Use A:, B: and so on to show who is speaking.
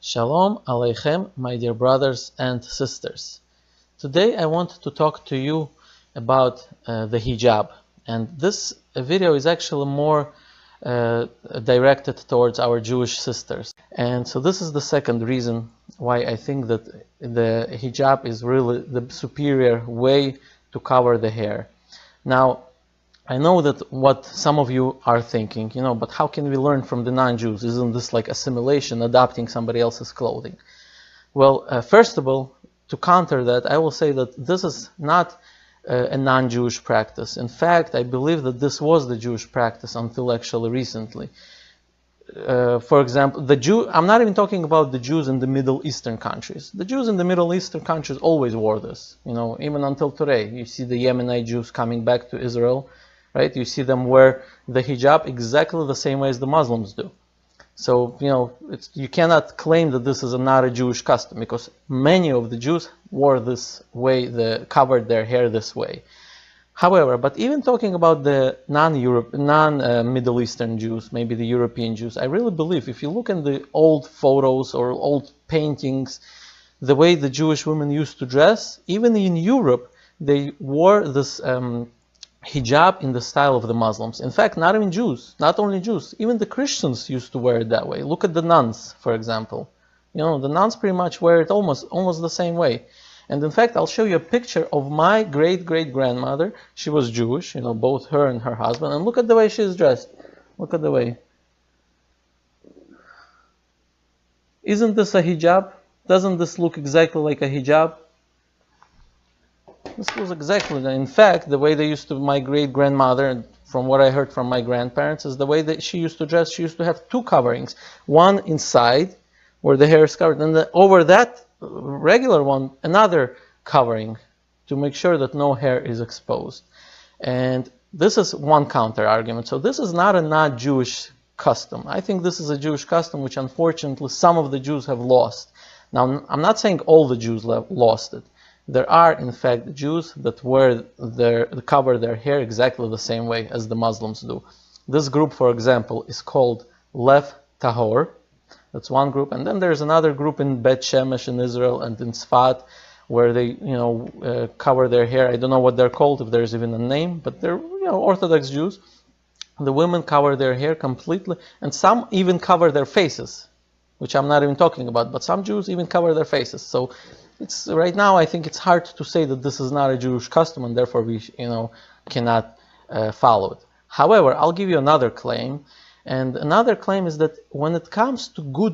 A: Shalom Aleichem, my dear brothers and sisters. Today I want to talk to you about the hijab, and this video is actually more directed towards our Jewish sisters. And so this is the second reason why I think that the hijab is really the superior way to cover the hair. Now, I know that what some of you are thinking, but how can we learn from the non-Jews? Isn't this like assimilation, adopting somebody else's clothing? Well, first of all, to counter that, I will say that this is not a non-Jewish practice. In fact, I believe that this was the Jewish practice until actually recently. For example, I'm not even talking about the Jews in the Middle Eastern countries. The Jews in the Middle Eastern countries always wore this, even until today. You see the Yemenite Jews coming back to Israel, right? You see them wear the hijab exactly the same way as the Muslims do. So, you cannot claim that this is not a Jewish custom, because many of the Jews wore this way, covered their hair this way. However, but even talking about the non-Middle Eastern Jews, maybe the European Jews, I really believe if you look in the old photos or old paintings, the way the Jewish women used to dress, even in Europe, they wore this hijab in the style of the Muslims. In fact, not even Jews, not only Jews, even the Christians used to wear it that way. Look at the nuns, for example. The nuns pretty much wear it almost the same way. And in fact, I'll show you a picture of my great-great-grandmother. She was Jewish, both her and her husband. And look at the way she's dressed. Look at the way. Isn't this a hijab? Doesn't this look exactly like a hijab? This was exactly, in fact, the way they used to, my great-grandmother, and from what I heard from my grandparents, is the way that she used to dress. She used to have two coverings. One inside, where the hair is covered, and then over that regular one, another covering, to make sure that no hair is exposed. And this is one counter-argument. So this is not a not-Jewish custom. I think this is a Jewish custom which, unfortunately, some of the Jews have lost. Now, I'm not saying all the Jews lost it. There are, in fact, Jews that cover their hair exactly the same way as the Muslims do. This group, for example, is called Lev Tahor. That's one group. And then there's another group in Bet Shemesh in Israel and in Sfat, where they, cover their hair. I don't know what they're called, if there's even a name, but they're, Orthodox Jews. The women cover their hair completely, and some even cover their faces, which I'm not even talking about, but some Jews even cover their faces. So right now, I think it's hard to say that this is not a Jewish custom, and therefore we, cannot follow it. However, I'll give you another claim, and another claim is that when it comes to good